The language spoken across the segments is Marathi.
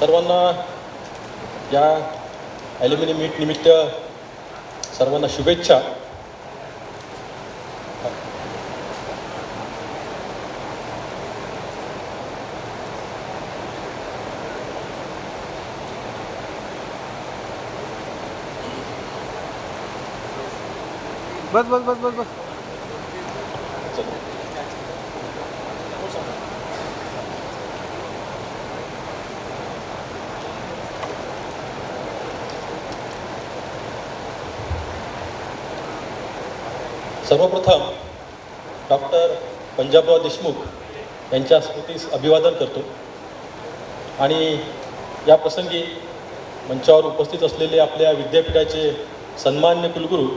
सर्वांना या ॲल्युमिनी मीट निमित्त सर्वांना शुभेच्छा. बस बस बस बस बस. सर्वप्रथम डॉक्टर पंजाबराव देशमुख यांच्या स्मृतीस अभिवादन करतो आणि या प्रसंगी मंचावर उपस्थित असलेले आपल्या विद्यापीठाचे सन्मान्य कुलगुरू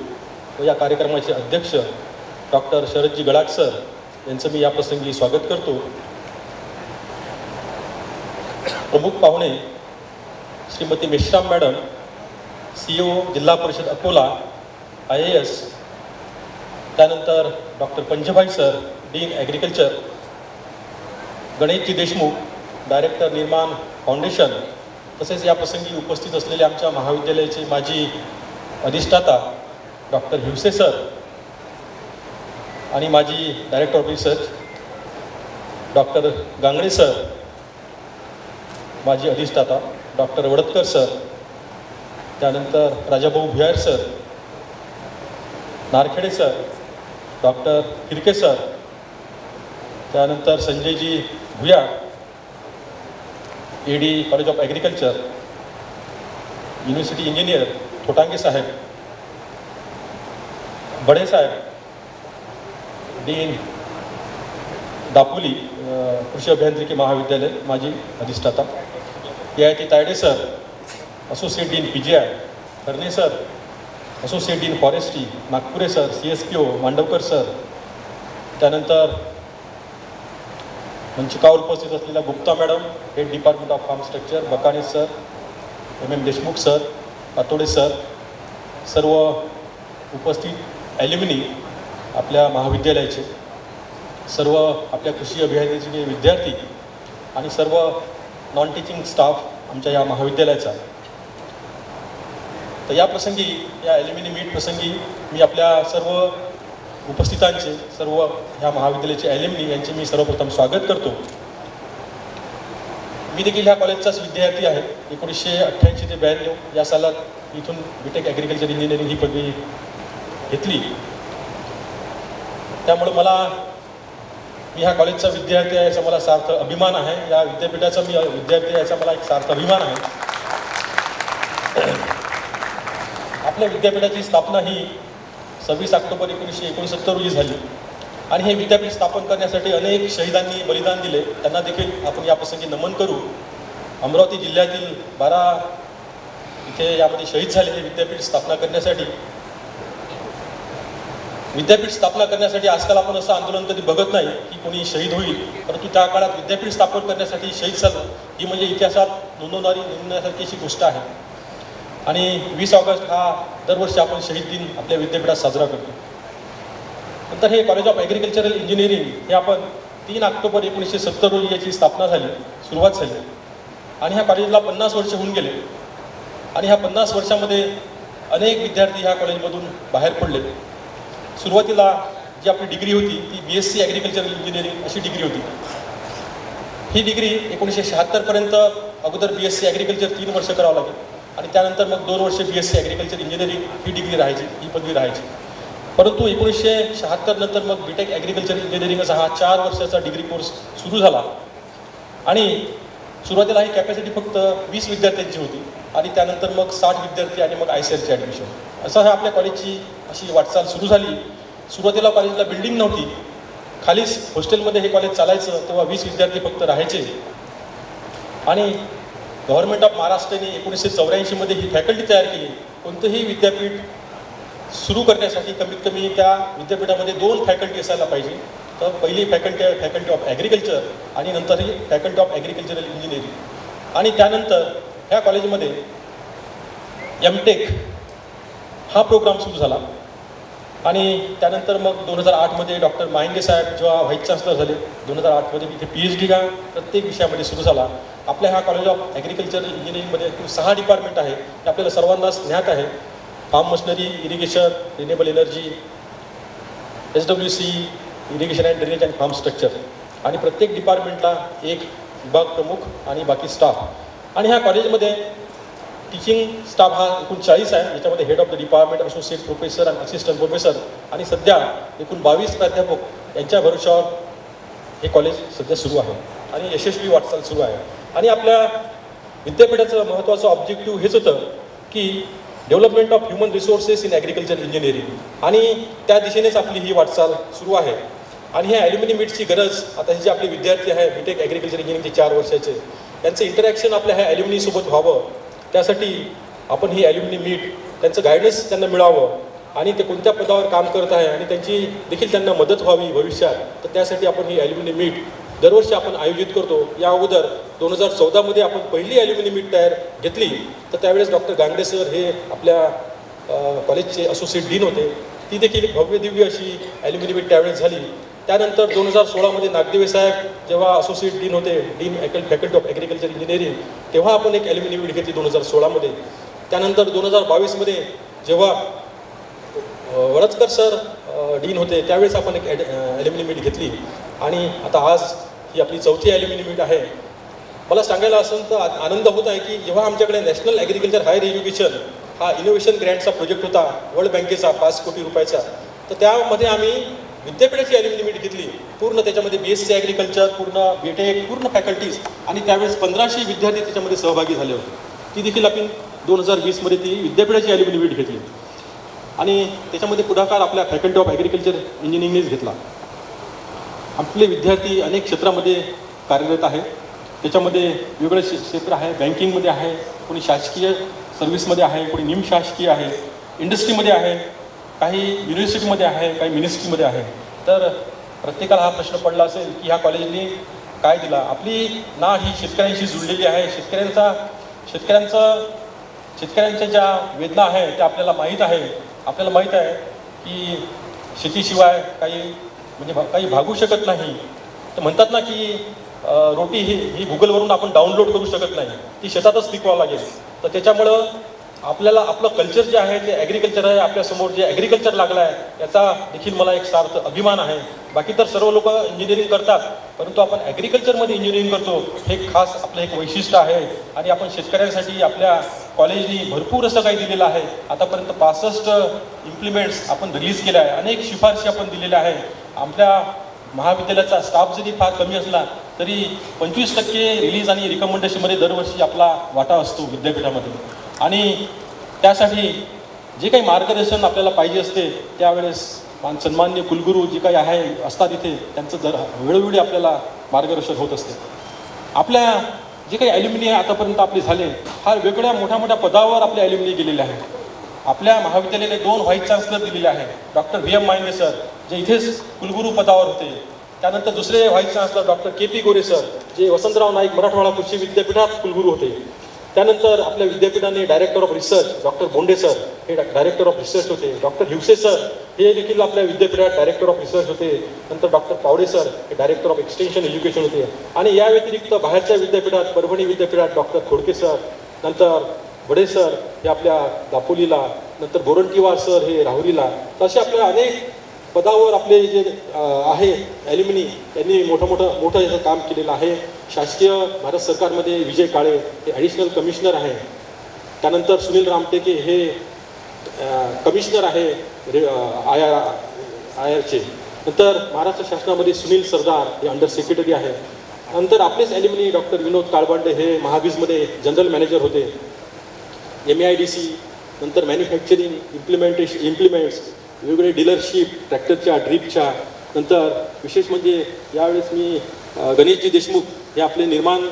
व या कार्यक्रमाचे अध्यक्ष डॉक्टर शरदजी गडाख सर यांचं मी या प्रसंगी स्वागत करतो. प्रमुख पाहुणे श्रीमती मेश्राम मॅडम, CEO जिल्हा परिषद अकोला IAS, त्यानंतर doctor Panjabhai sir, dean agriculture, Ganeshji Deshmukh, director Nirman foundation, तसेच या प्रसंगी उपस्थित असलेले आमच्या महाविद्यालयाचे माजी अधिष्ठाता डॉक्टर हिवसे सर आणि माजी director of research doctor Gangane sir, माजी अधिष्ठाता डॉक्टर वडतकर सर, त्यानंतर Rajabhau Bhuyar sir, Narkhede sir, doctor Kirke sir, त्यानंतर Sanjayji Bhuya, AD college of agriculture, university engineer Thotange साहेब, बडे साहेब, डीन दापोली कृषी अभियांत्रिकी महाविद्यालय माजी अधिष्ठाता, AIT Tayade sir, associate dean PGI, Harne sir, associate dean forestry, Nagpure sir, CSPO Mandavkar sir, त्यानंतर मंचिकावर उपस्थित असलेल्या Gupta madam, head department of form structure, Bakane sir, MM Deshmukh sir, Patode sir, सर्व उपस्थित ॲल्युमिनी आपल्या महाविद्यालयाचे, सर्व आपल्या कृषी अभियांत्रिकीचे विद्यार्थी आणि सर्व नॉन टीचिंग स्टाफ आमच्या या महाविद्यालयाचा. तर या प्रसंगी, या ॲल्युमिनी मीट प्रसंगी मी आपल्या सर्व उपस्थितांचे, सर्व ह्या महाविद्यालयाचे ॲल्युमिनी यांचे मी सर्वप्रथम स्वागत करतो. मी देखील ह्या कॉलेजचाच विद्यार्थी आहे. 1988 ते 92 या सालात इथून BTech ॲग्रिकल्चर इंजिनिअरिंग ही पदवी घेतली. त्यामुळे मी ह्या कॉलेजचा विद्यार्थी आहे याचा मला सार्थ अभिमान आहे. या विद्यापीठाचा मी विद्यार्थी आहे याचा मला एक सार्थ अभिमान आहे. आपल्या विद्यापीठाची स्थापना ही 26 ऑक्टोबर 1969 रोजी झाली आणि हे विद्यापीठ स्थापन करण्यासाठी अनेक शहीदांनी बलिदान दिले. त्यांना देखील आपण या प्रसंगी नमन करू. अमरावती जिल्ह्यातील 12 इथे यामध्ये शहीद झाले. हे विद्यापीठ स्थापना करण्यासाठी आजकाल आपण असं आंदोलन कधी बघत नाही की कोणी शहीद होईल, परंतु त्या काळात विद्यापीठ स्थापन करण्यासाठी शहीद झालं ही म्हणजे इतिहासात नोंदवण्यासारखी अशी गोष्ट आहे. आणि 20 ऑगस्ट हा दरवर्षी आपण शहीद दिन आपल्या विद्यापीठात साजरा करतो. नंतर हे कॉलेज ऑफ ॲग्रिकल्चरल इंजिनिअरिंग हे आपण 3 ऑक्टोबर 1970 रोजी याची स्थापना झाली, सुरुवात झाली आणि ह्या कॉलेजला 50 वर्ष होऊन गेले आणि ह्या 50 वर्षामध्ये अनेक विद्यार्थी ह्या कॉलेजमधून बाहेर पडले. सुरुवातीला जी आपली डिग्री होती ती BSc ॲग्रिकल्चरल इंजिनिअरिंग अशी डिग्री होती. ही डिग्री 1976 पर्यंत अगोदर BSc ॲग्रिकल्चर 3 वर्ष करावं लागेल आणि त्यानंतर मग 2 वर्ष BSc ॲग्रिकल्चर इंजिनिअरिंग ही डिग्री राहायची, ही पदवी राहायची. परंतु 1976 नंतर मग BTech ॲग्रिकल्चर इंजिनिअरिंग असा हा 4 वर्षाचा डिग्री कोर्स सुरू झाला आणि सुरुवातीला ही कॅपॅसिटी फक्त 20 विद्यार्थ्यांची होती आणि त्यानंतर मग 60 विद्यार्थी आणि मग ICLचे ॲडमिशन, असं ह्या आपल्या कॉलेजची अशी वाटचाल सुरू झाली. सुरुवातीला कॉलेजला बिल्डिंग नव्हती, खालीच हॉस्टेलमध्ये हे कॉलेज चालायचं. तेव्हा 20 विद्यार्थी फक्त राहायचे आणि गव्हर्नमेंट ऑफ महाराष्ट्राने 1984 ही फॅकल्टी तयार केली. कोणतंही विद्यापीठ सुरू करण्यासाठी कमीत कमी त्या विद्यापीठामध्ये 2 फॅकल्टी असायला पाहिजे. तर पहिली फॅकल्टी आहे फॅकल्टी ऑफ ॲग्रिकल्चर आणि नंतर ही फॅकल्टी ऑफ ॲग्रिकल्चरल इंजिनिअरिंग आणि त्यानंतर ह्या कॉलेजमध्ये MTech हा प्रोग्राम सुरू झाला आणि त्यानंतर मग 2008 डॉक्टर माहिंगे साहेब जेव्हा व्हाईस चान्सलर झाले, 2008 इथे PhD का प्रत्येक विषयामध्ये सुरू झाला आपल्या ह्या कॉलेज ऑफ ॲग्रिकल्चर इंजिनिअरिंगमध्ये एकूण 6 डिपार्टमेंट आहे ते आपल्याला सर्वांनाच ज्ञात आहे. Farm machinery, irrigation, renewable energy, SWC, irrigation and drainage and farm structure, आणि प्रत्येक डिपार्टमेंटला एक विभाग प्रमुख आणि बाकी स्टाफ. आणि ह्या कॉलेजमध्ये टीचिंग स्टाफ हा एकूण 40 आहे. याच्यामध्ये head of the department, associate professor आणि असिस्टंट प्रोफेसर, आणि सध्या एकूण 22 प्राध्यापक यांच्या भरोशावर हे कॉलेज सध्या सुरू आहे आणि यशस्वी वाटचाल सुरू आहे. आणि आपल्या विद्यापीठाचं महत्त्वाचं ऑब्जेक्टिव्ह हेच होतं की development of human resources in agriculture engineering, आणि त्या दिशेनेच आपली ही वाटचाल सुरू आहे. आणि ह्या ॲल्युमिनी मीटची गरज, आता हे जे आपले विद्यार्थी आहे बीटेक ॲग्रिकल्चर इंजिनिअरिंगचे 4 वर्षाचे, त्यांचं इंटरॅक्शन आपल्या ह्या ॲल्युमिनीसोबत व्हावं, त्यासाठी आपण ही ॲल्युमिनी मीट त्यांचं गायडन्स त्यांना मिळावं आणि ते कोणत्या पदावर काम करत आहे आणि त्यांची देखील त्यांना मदत व्हावी भविष्यात, तर त्यासाठी आपण ही ॲल्युमिनी मीट दरवर्षी आपण आयोजित करतो. या अगोदर 2014मध्ये आपण पहिली ॲल्युमिनी मीट तयार घेतली, तर त्यावेळेस डॉक्टर गांगडे सर हे आपल्या कॉलेजचे असोसिएट डीन होते. ती देखील भव्य दिव्य अशी ॲल्युमिनी मीट त्यावेळेस झाली. त्यानंतर 2016मध्ये नागदेवे साहेब जेव्हा असोसिएट डीन होते, dean faculty of agriculture engineering, तेव्हा आपण एक ॲल्युमिनी मीट घेतली 2016मध्ये. त्यानंतर 2022मध्ये जेव्हा वडचकर सर डीन होते, त्यावेळेस आपण एक ॲल्युमिनी मीट घेतली आणि आता आज ही आपली 4थी ॲल्युमिनी मीट आहे. मला सांगायला असं तर आनंद होत आहे की जेव्हा आमच्याकडे नॅशनल ॲग्रिकल्चर हायर एज्युकेशन हा इनोव्हेशन ग्रँटचा प्रोजेक्ट होता, वर्ल्ड बँकेचा 5 कोटी रुपयाचा, तर त्यामध्ये आम्ही विद्यापीठाची ॲल्युमिनी मीट घेतली. पूर्ण त्याच्यामध्ये BSc ॲग्रिकल्चर, पूर्ण बीटेक, पूर्ण फॅकल्टीज, आणि त्यावेळेस 1500 विद्यार्थी त्याच्यामध्ये सहभागी झाले होते. ती देखील आपण 2020मध्ये ती विद्यापीठाची ॲल्युमिनी मीट घेतली आणि त्याच्यामध्ये पुढाकार आपल्या फॅकल्टी ऑफ ॲग्रिकल्चर इंजिनिअरिंगनेच घेतला. आपले विद्यार्थी अनेक क्षेत्रामध्ये कार्यरत आहे. त्याच्यामध्ये वेगवेगळे क्षेत्र आहे. बँकिंगमध्ये आहे, कोणी शासकीय सर्व्हिसमध्ये आहे, कोणी निमशासकीय आहे, इंडस्ट्रीमध्ये आहे, काही युनिव्हर्सिटीमध्ये आहे, काही मिनिस्ट्रीमध्ये आहे. तर प्रत्येकाला हा प्रश्न पडला असेल की ह्या कॉलेजने काय दिला. आपली नाळ ही शेतकऱ्यांशी जुळलेली आहे. शेतकऱ्यांच्या ज्या वेदना आहे त्या आपल्याला माहीत आहे. आपल्याला माहीत आहे की शेतीशिवाय काही भागू शकत नाही. तर म्हणतात ना की रोटी ही गुगलवरून आपण डाउनलोड करू शकत नाही, ती शेतातच पिकवावं लागेल. तर त्याच्यामुळं आपल्याला आपलं कल्चर जे आहे ते ॲग्रिकल्चर आहे. आपल्यासमोर जे ॲग्रिकल्चर लागलं आहे याचा देखील मला एक सार्थ अभिमान आहे. बाकी तर सर्व लोक इंजिनिअरिंग करतात, परंतु आपण ॲग्रिकल्चरमध्ये इंजिनिअरिंग करतो हे खास आपलं एक वैशिष्ट्य आहे. आणि आपण शेतकऱ्यांसाठी आपल्या कॉलेजनी भरपूर असं काही दिलेलं आहे. आतापर्यंत 65 इम्प्लिमेंट्स आपण रिलीज केल्या आहे. अनेक शिफारशी आपण दिलेल्या आहे. आपल्या महाविद्यालयाचा स्टाफ जरी फार कमी असला तरी 25% रिलीज आणि रिकमेंडेशनमध्ये दरवर्षी आपला वाटा असतो विद्यापीठामध्ये. आणि त्यासाठी जे काही मार्गदर्शन आपल्याला पाहिजे असते त्यावेळेस सन्माननीय कुलगुरू जे काही असतात इथे, त्यांचं वेळोवेळी आपल्याला मार्गदर्शन होत असते. आपल्या जे काही ॲल्युमिनी आतापर्यंत आपले झाले, हा वेगवेगळ्या मोठ्या पदावर आपले ॲल्युमिनी गेलेले आहे. आपल्या महाविद्यालयाने 2 व्हाईस चान्सलर दिलेले आहे. डॉक्टर VM मायंगे सर जे इथेच कुलगुरू पदावर होते. त्यानंतर दुसरे व्हाईस चान्सलर डॉक्टर KP गोरे सर जे वसंतराव नाईक मराठवाडा कृषी विद्यापीठात कुलगुरू होते. त्यानंतर आपल्या विद्यापीठाने director of research doctor Bonde sir हे डायरेक्टर ऑफ रिसर्च होते. डॉक्टर हिवसे सर हे देखील आपल्या विद्यापीठात डायरेक्टर ऑफ रिसर्च होते. नंतर डॉक्टर पावडे सर हे डायरेक्टर ऑफ एक्सटेन्शन एज्युकेशन होते. आणि या व्यतिरिक्त बाहेरच्या विद्यापीठात परभणी विद्यापीठात डॉक्टर खोडके सर, नंतर बडे सर हे आपल्या दापोलीला, नंतर गोरंटीवार सर हे राहुरीला. तसे आपल्या अनेक पदावर आपले जे आहे ॲल्युमिनी यांनी मोठं याचं काम केलेलं आहे. शासकीय भारत सरकारमध्ये विजय काळे हे ॲडिशनल कमिशनर आहे. त्यानंतर सुनील रामटेके हे कमिशनर आहे IRचे. नंतर महाराष्ट्र शासनामध्ये सुनील सरदार हे अंडर सेक्रेटरी आहे. नंतर आपलेच ॲल्युमिनी डॉक्टर विनोद काळबांडे हे महाबीजमध्ये जनरल मॅनेजर होते. MAIDC, नंतर मॅन्युफॅक्चरिंग इम्प्लिमेंट्स, वेगवेगळे डीलरशिप ट्रॅक्टरच्या, ड्रीपच्या. नंतर विशेष म्हणजे यावेळेस मी गणेशजी देशमुख हे आपले निर्माण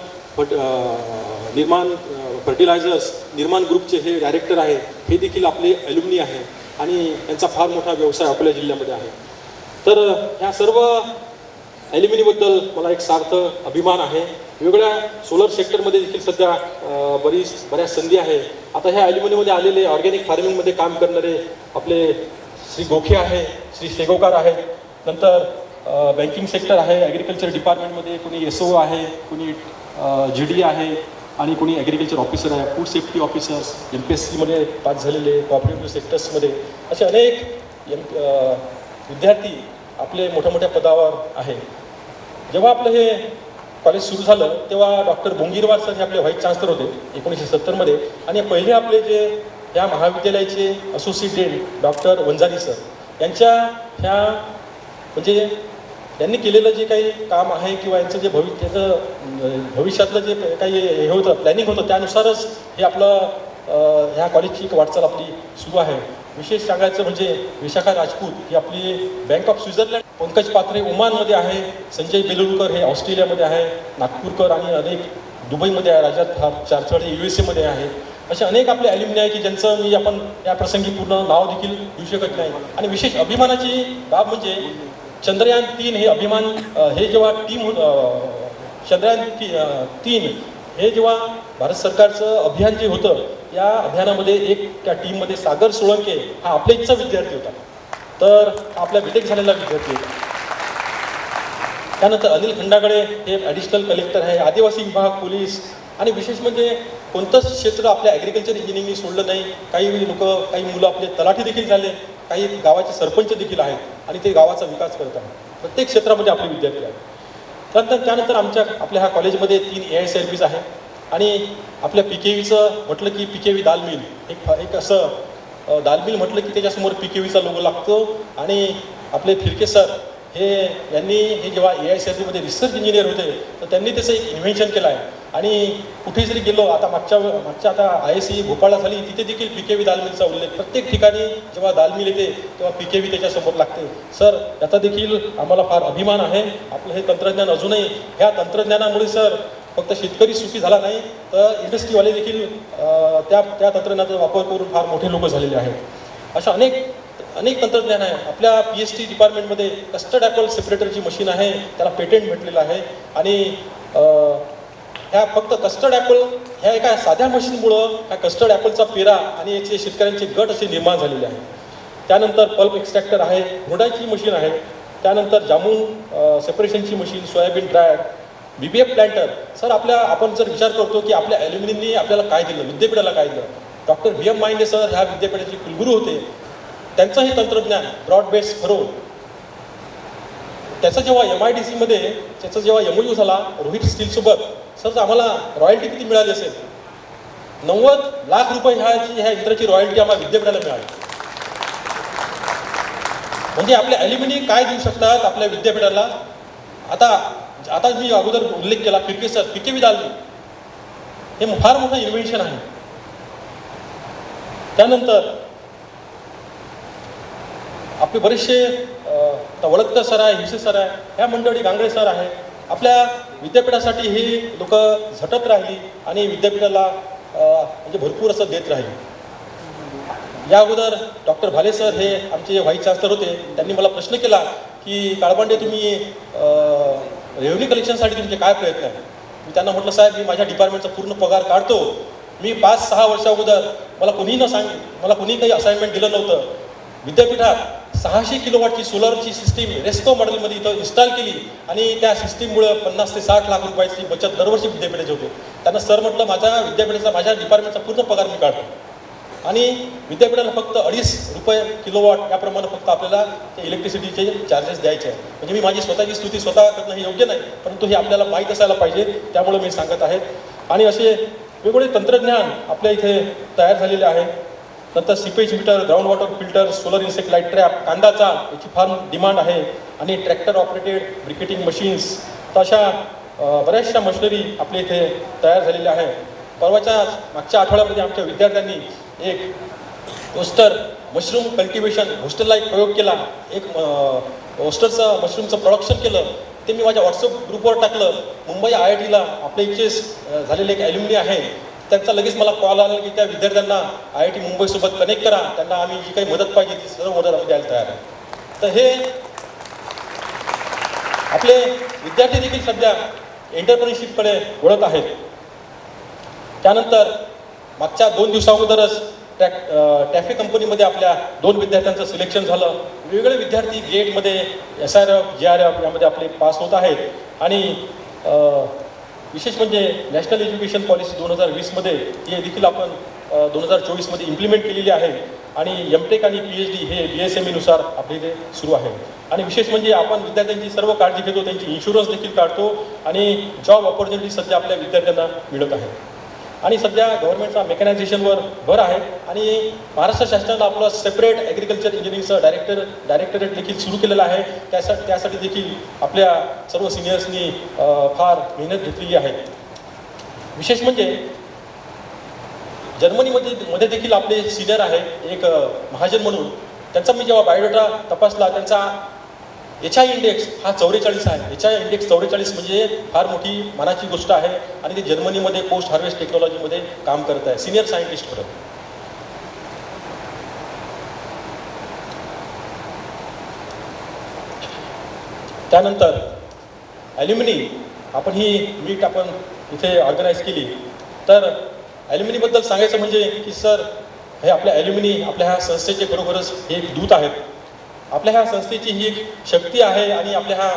फर्टिलायझर्स निर्माण ग्रुपचे हे डायरेक्टर आहे. हे देखील आपले ॲल्युमिनी आहे आणि यांचा फार मोठा व्यवसाय अकोला जिल्ह्यामध्ये आहे. तर ह्या सर्व ॲल्युमिनीबद्दल मला एक सार्थ अभिमान आहे. वेगवेगळ्या सोलर सेक्टरमध्ये देखील सध्या बऱ्याच संधी आहे. आता ह्या ॲल्युमिनीमध्ये आलेले ऑर्गॅनिक फार्मिंगमध्ये काम करणारे आपले श्री गोखे आहे, श्री शेगोकार आहे. नंतर बँकिंग सेक्टर आहे, ॲग्रिकल्चर डिपार्टमेंटमध्ये कोणी SO आहे, कोणी GD आहे आणि कोणी ॲग्रिकल्चर ऑफिसर आहे, फूड सेफ्टी ऑफिसर्स, MPSCमध्ये पास झालेले, कॉपरेटिव्ह सेक्टर्समध्ये असे अनेक विद्यार्थी आपले मोठ्या मोठ्या पदावर आहे. जेव्हा आपलं हे कॉलेज सुरू झालं तेव्हा डॉक्टर बोंगीरवार सर हे आपले व्हाईस चान्सलर होते 1970मध्ये आणि पहिले आपले जे या महाविद्यालयाचे associate dean doctor Vanjari sir यांच्या ह्या म्हणजे त्यांनी केलेलं जे काही काम आहे किंवा यांचं जे भविष्यातलं जे काही हे होतं प्लॅनिंग होतं त्यानुसारच हे आपलं ह्या कॉलेजची एक वाटचाल आपली सुरू आहे. विशेष सांगायचं म्हणजे विशाखा राजपूत ही आपली बँक ऑफ स्वित्झर्लंड, पंकज पात्रे ओमानमध्ये आहे, संजय बेलुरकर हे ऑस्ट्रेलियामध्ये आहे, नागपूरकर आणि अनेक दुबईमध्ये आहे, राजात चारचड हे USA आहे. असे अनेक आपले ॲल्युमिनी आहे की ज्यांचं आपण या प्रसंगी पूर्ण नाव देखील घेऊ शकत नाही. आणि विशेष अभिमानाची बाब म्हणजे चंद्रयान 3 हे अभिमान हे जेव्हा चंद्रयान 3 हे जेव्हा भारत सरकारचं अभियान जे होतं या अभियानामध्ये एक त्या टीममध्ये सागर सोळंके हा आपल्या इथचा विद्यार्थी होता, तर आपला विटेक झालेला विद्यार्थी होता. त्यानंतर अनिल खंडागळे हे ॲडिशनल कलेक्टर आहे, आदिवासी विभाग, पोलीस आणि विशेष म्हणजे कोणतंच क्षेत्र आपल्या ॲग्रिकल्चर इंजिनिअरिंगनी सोडलं नाही. काही लोक काही मुलं आपले तलाठी देखील झाले, काही गावाचे सरपंच देखील आहेत आणि ते गावाचा विकास करत आहेत. प्रत्येक क्षेत्रामध्ये आपले विद्यार्थी आहेत. त्यानंतर आपल्या ह्या कॉलेजमध्ये 3 AICRBs आहे आणि आपल्या PKVचं म्हटलं की PKV दाल मिल एक असं दाल मिल म्हटलं की त्याच्यासमोर PKVचा लोगो लागतो. आणि आपले फिरके सर यांनी हे जेव्हा AICRBमध्ये रिसर्च इंजिनियर होते तर त्यांनी त्याचं एक इन्व्हेन्शन केलं आहे. आणि कुठेही जरी गेलो आता मागच्या आता ISC भोपाळला झाली तिथे देखील PKV दाल मिलचा उल्लेख प्रत्येक ठिकाणी जेव्हा दाल मिल येते तेव्हा PKV त्याच्यासमोर लागते. सर याचा देखील आम्हाला फार अभिमान आहे. आपलं हे तंत्रज्ञान अजूनही ह्या तंत्रज्ञानामुळे सर फक्त शेतकरी सुखी झाला नाही तर इंडस्ट्रीवाले देखील त्या तंत्रज्ञानाचा वापर करून फार मोठे लोक झालेले आहेत. अशा अनेक तंत्रज्ञान आहे. आपल्या PhD डिपार्टमेंटमध्ये कस्टर्ड ॲपल सेपरेटरची मशीन आहे, त्याला पेटेंट भेटलेलं आहे. आणि ह्या फक्त कस्टर्ड ॲपल ह्या एका साध्या मशीनमुळं ह्या कस्टर्ड ॲपलचा पेरा आणि याचे शेतकऱ्यांचे गट असे निर्माण झालेले आहे. त्यानंतर पल्प एक्स्ट्रॅक्टर आहे, हुरडाची मशीन आहे. त्यानंतर जामून सेपरेशनची machine, soybean dryer, BBF planter. Sir आपण जर विचार करतो की आपल्या ॲल्युमिनियमनी आपल्याला काय दिलं, विद्यापीठाला काय दिलं. डॉक्टर VM माइंडे सर ह्या विद्यापीठाचे कुलगुरू होते. त्यांचं हे तंत्रज्ञान ब्रॉड बेस फरो त्याचं जेव्हा MIDCमध्ये त्याचा जेव्हा MOU झाला रोहित स्टीलसोबत सर आम्हाला रॉयल्टी किती मिळाली असेल, 90 लाख रुपये ह्या यंत्राची रॉयल्टी आम्हाला विद्यापीठाला मिळाली. म्हणजे आपल्या ॲल्युमिनी काय देऊ शकतात आपल्या विद्यापीठाला. आता मी अगोदर उल्लेख केला फिरके सर PKV दाल मिल हे फार मोठं इन्व्हेन्शन आहे. त्यानंतर आपले बरेचसे वळदकर सर आहे, हिवसे सर आहे, ह्या मंडळी गांगळे सर आहे. आपल्या विद्यापीठासाठी ही लोक झटत राहिली आणि विद्यापीठाला म्हणजे भरपूर असं देत राहिली. या अगोदर डॉक्टर भाले सर हे आमचे व्हाईस चान्सलर होते. त्यांनी मला प्रश्न केला की काळबांडे तुम्ही रेव्हन्यू कलेक्शनसाठी तुमचे काय प्रयत्न आहे. मी त्यांना म्हटलं साहेब मी माझ्या डिपार्टमेंटचा पूर्ण पगार काढतो. मी 5-6 वर्षा अगोदर मला कोणी काही असाइनमेंट दिलं नव्हतं. विद्यापीठात 600 किलोवॉटची सोलरची सिस्टीम रेस्को मॉडेलमध्ये इथं इन्स्टॉल केली आणि त्या सिस्टीममुळे 50 ते 60 लाख रुपयाची बचत दरवर्षी विद्यापीठाची होते. त्यांना सर म्हटलं माझ्या डिपार्टमेंटचा पूर्ण पगार मी काढतो आणि विद्यापीठाला फक्त 2.5 रुपये किलोवॉट याप्रमाणे फक्त आपल्याला ते इलेक्ट्रिसिटीचे चार्जेस द्यायचे आहे. म्हणजे मी माझी स्वतःची स्तुती स्वतः करणं हे योग्य नाही, परंतु हे आपल्याला माहीत असायला पाहिजे त्यामुळे मी सांगत आहे. आणि असे वेगवेगळे तंत्रज्ञान आपल्या इथे तयार झालेले आहे. नंतर seepage meter, ground water filter, solar insect light trap, कांदाचा याची फार डिमांड आहे. आणि ट्रॅक्टर ऑपरेटेड ब्रिकेटिंग मशीन्स तर अशा बऱ्याचशा मशिनरी आपल्या इथे तयार झालेल्या आहे. मागच्या आठवड्यामध्ये आमच्या विद्यार्थ्यांनी एक ओस्टर मशरूम कल्टिवेशन हॉस्टेलला एक प्रयोग केला. एक ओस्टरचं मशरूमचं प्रोडक्शन केलं. ते मी माझ्या व्हॉट्सअप ग्रुपवर टाकलं. मुंबई IITला आपल्या इथे झालेले एक ॲल्युमिनी आहे, त्यांचा लगेच मला कॉल आला की त्या विद्यार्थ्यांना IIT मुंबईसोबत कनेक्ट करा, त्यांना आम्ही जी काही मदत पाहिजे ती सर्व मदत आम्ही द्यायला तयार आहे. तर हे आपले विद्यार्थी देखील सध्या एंटरप्रेन्योरशिपकडे वळत आहेत. त्यानंतर मागच्या 2 दिवसाअगोदरच टॅफे कंपनीमध्ये आपल्या 2 विद्यार्थ्यांचं सिलेक्शन झालं. वेगवेगळे विद्यार्थी गेटमध्ये SRF, GRF यामध्ये आपले पास होत आहेत. आणि विशेष म्हणजे नॅशनल एज्युकेशन पॉलिसी 2020मध्ये हे देखील आपण 2024मध्ये इम्प्लिमेंट केलेली आहे आणि एमटेक आणि PhD हे BSME नुसार आपले इथे सुरू आहे. आणि विशेष म्हणजे आपण विद्यार्थ्यांची सर्व काळजी घेतो, त्यांची इन्शुरन्स देखील काढतो आणि जॉब ऑपॉर्च्युनिटी सध्या आपल्या विद्यार्थ्यांना मिळत आहे. आणि सध्या गव्हर्नमेंटचा मेकॅनायझेशनवर भर आहे आणि महाराष्ट्र शासनानं आपलं सेपरेट ॲग्रिकल्चर इंजिनिअरिंगचं डायरेक्टरेट देखील सुरू केलेलं आहे. त्यासाठी देखील आपल्या सर्व सिनियर्सनी फार मेहनत घेतलेली आहे. विशेष म्हणजे जर्मनीमध्ये देखील आपले सिनियर आहे एक महाजन म्हणून, त्यांचा मी जेव्हा बायोडेटा तपासला त्यांचा HI इंडेक्स हा 44 आहे. HI इंडेक्स 44 म्हणजे फार मोठी मानाची गोष्ट आहे आणि ते जर्मनीमध्ये पोस्ट हार्वेस्ट टेक्नॉलॉजीमध्ये काम करत आहे, सिनियर सायंटिस्ट म्हणून. त्यानंतर ॲल्युमिनी ही मीट आपण इथे ऑर्गनाईज केली. तर ॲल्युमिनीबद्दल सांगायचं म्हणजे की सर हे आपल्या ॲल्युमिनी आपल्या ह्या संस्थेचे खरोखरच हे एक दूत आहेत. आपल्या ह्या संस्थेची ही एक शक्ती आहे आणि आपल्या ह्या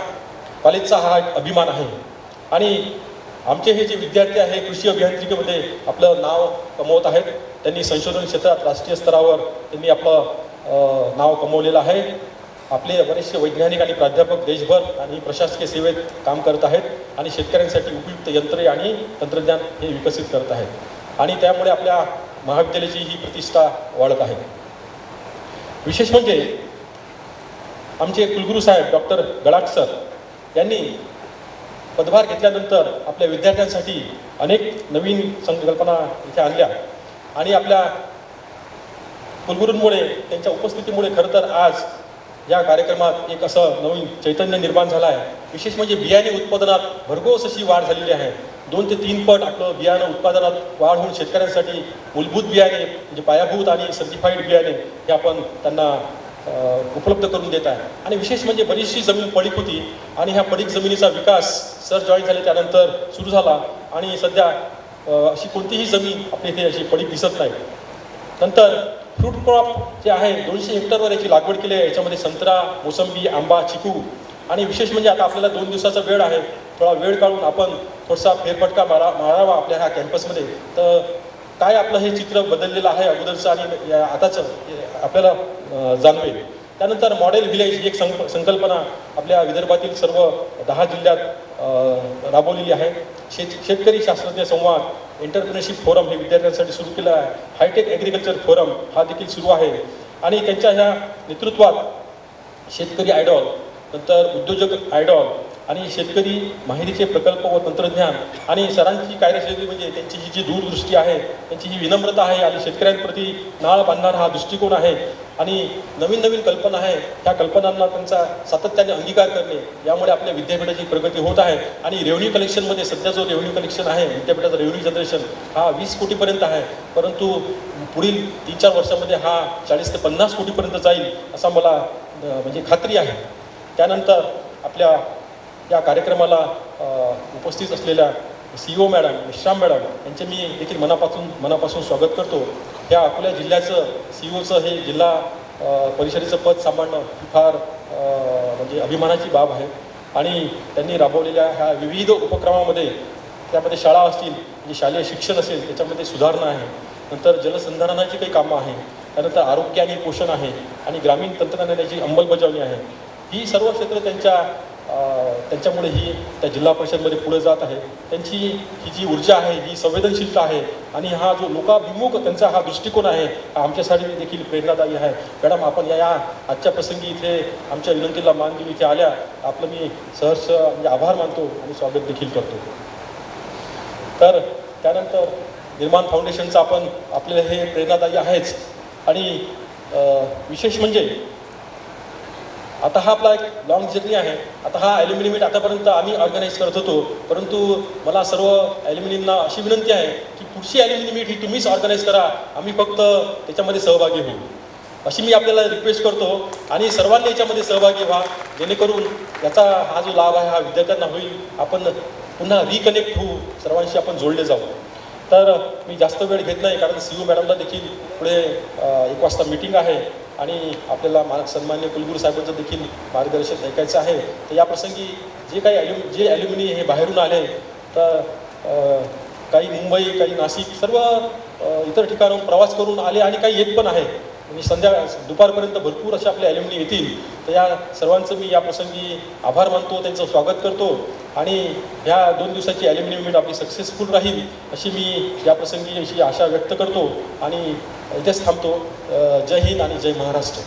कॉलेजचा हा एक अभिमान आहे. आणि आमचे हे जे विद्यार्थी आहे कृषी अभियांत्रिकीमध्ये आपलं नाव कमवत आहेत. त्यांनी संशोधन क्षेत्रात राष्ट्रीय स्तरावर त्यांनी आपलं नाव कमवलेलं आहे. आपले बरेचसे वैज्ञानिक आणि प्राध्यापक देशभर आणि प्रशासकीय सेवेत काम करत आहेत आणि शेतकऱ्यांसाठी उपयुक्त यंत्रे आणि तंत्रज्ञान हे विकसित करत आहेत आणि त्यामुळे आपल्या महाविद्यालयाची ही प्रतिष्ठा वाढत आहे. विशेष म्हणजे आमचे कुलगुरू साहेब डॉक्टर गडाख सर यांनी पदभार घेतल्यानंतर आपल्या विद्यार्थ्यांसाठी अनेक नवीन संकल्पना इथे आणल्या आणि आपल्या कुलगुरूंमुळे त्यांच्या उपस्थितीमुळे खरं तर आज या कार्यक्रमात एक असं नवीन चैतन्य निर्माण झालं आहे. विशेष म्हणजे बियाणे उत्पादनात भरघोस अशी वाढ झालेली आहे. 2 ते 3 पट आपलं बियाणं उत्पादनात वाढ होऊन शेतकऱ्यांसाठी मूलभूत बियाणे म्हणजे पायाभूत आणि सर्टिफाईड बियाणे हे आपण त्यांना उपलब्ध करून देत आहे. आणि विशेष म्हणजे बरीचशी जमीन पडीक होती आणि ह्या पडीक जमिनीचा विकास सर जॉईन झाले त्यानंतर सुरू झाला आणि सध्या अशी कोणतीही जमीन आपल्या इथे अशी पडीक दिसत नाही. नंतर फ्रूट क्रॉप जे आहे 200 हेक्टरवर याची लागवड केली आहे. याच्यामध्ये संत्रा, मोसंबी, आंबा, चिकू आणि विशेष म्हणजे आता आपल्याला 2 दिवसाचा वेळ आहे. थोडा वेळ काढून आपण थोडासा फेरफटका मारावा आपल्या ह्या कॅम्पसमध्ये. तर काय आपलं हे चित्र बदललेलं आहे अगोदरचं आणि आताचं आपल्याला जाणवेल. त्यानंतर मॉडेल व्हिलेज ही एक संकल्पना आपल्या विदर्भातील सर्व 10 जिल्ह्यात राबवलेली आहे. शेतकरी शास्त्रज्ञ संवाद, एंटरप्रिनरशिप फोरम हे विद्यार्थ्यांसाठी सुरू केलं आहे. हायटेक ॲग्रिकल्चर फोरम हा देखील सुरू आहे आणि त्यांच्या ह्या नेतृत्वात शेतकरी आयडॉल, नंतर उद्योजक आयडॉल आणि शेतकरी माहितीचे प्रकल्प व तंत्रज्ञान आणि सरांची कार्यशैली म्हणजे त्यांची ही जी दूरदृष्टी आहे, त्यांची ही विनम्रता आहे आणि शेतकऱ्यांप्रती नाळ बांधणारा हा दृष्टिकोन आहे आणि नवीन नवीन कल्पना आहे. ह्या कल्पनांना त्यांचा सातत्याने अंगीकार करणे यामुळे आपल्या विद्यापीठाची प्रगती होत आहे. आणि रेव्हन्यू कलेक्शनमध्ये सध्या जो रेव्हन्यू कलेक्शन आहे विद्यापीठाचं रेव्हन्यू जनरेशन हा 20 कोटीपर्यंत आहे, परंतु पुढील 3-4 वर्षामध्ये हा 40 ते 50 कोटीपर्यंत जाईल असं मला म्हणजे खात्री आहे. त्यानंतर आपल्या या कार्यक्रमाला उपस्थित असलेल्या CEO मॅडम विश्राम मॅडम यांचे मी देखील मनापासून स्वागत करतो. या अकोला जिल्ह्याचं CEOचं हे जिल्हा परिषदेचं पद सांभाळणं ही फार म्हणजे अभिमानाची बाब आहे आणि त्यांनी राबवलेल्या ह्या विविध उपक्रमामध्ये त्यामध्ये शाळा असतील म्हणजे शालेय शिक्षण असेल त्याच्यामध्ये सुधारणा आहे. नंतर जलसंधारणाची काही कामं आहे. त्यानंतर आरोग्य आणि पोषण आहे आणि ग्रामीण तंत्रज्ञानाची अंमलबजावणी आहे. ही सर्व क्षेत्र त्यांच्यामुळे ही त्या जिल्हा परिषदमध्ये पुढे जात आहे. त्यांची ही जी ऊर्जा आहे ही संवेदनशीलता आहे आणि हा जो लोकाभिमुख त्यांचा हा दृष्टिकोन आहे हा आमच्यासाठी देखील प्रेरणादायी आहे. मॅडम आपण या आजच्या प्रसंगी इथे आमच्या विनंतीला मान देऊन इथे आल्या आपलं मी सहर्ष म्हणजे आभार मानतो आणि स्वागत देखील करतो. तर त्यानंतर निर्माण फाउंडेशनचं आपल्याला हे प्रेरणादायी आहेच आणि विशेष म्हणजे आता हा आपला एक लॉंग जर्नी आहे. आता हा ॲल्युमिनी मीट आतापर्यंत आम्ही ऑर्गनाईज करत होतो, परंतु मला सर्व ॲल्युमिनींना अशी विनंती आहे की पुढची ॲल्युमिनी मीट ही तुम्हीच ऑर्गनाईज करा, आम्ही फक्त त्याच्यामध्ये सहभागी होऊ अशी मी आपल्याला रिक्वेस्ट करतो आणि सर्वांनी याच्यामध्ये सहभागी व्हा जेणेकरून याचा हा जो लाभ आहे हा विद्यार्थ्यांना होईल. आपण पुन्हा रिकनेक्ट होऊ, सर्वांशी आपण जोडले जाऊ. तर मी जास्त वेळ घेत नाही कारण CEO मॅडमला देखील पुढे 1 वाजता मीटिंग आहे आणि आपल्याला सन्मान्य कुलगुरू साहेबांचं देखील मार्गदर्शन ऐकायचं आहे. तर या प्रसंगी जे काही ॲल्युमिनी हे बाहेरून आले तर काही मुंबई, काही नाशिक, सर्व इतर ठिकाणाहून प्रवास करून आले आणि काही येत पण आहे. आणि दुपारपर्यंत भरपूर असे आपले ॲल्युमिनी येतील. तर या सर्वांचं मी या प्रसंगी आभार मानतो, त्यांचं स्वागत करतो आणि ह्या 2 दिवसाची ॲल्युमिनी मीट आपली सक्सेसफुल राहील अशी मी या प्रसंगी अशी आशा व्यक्त करतो आणि इथेच थांबतो. जय हिंद आणि जय महाराष्ट्र.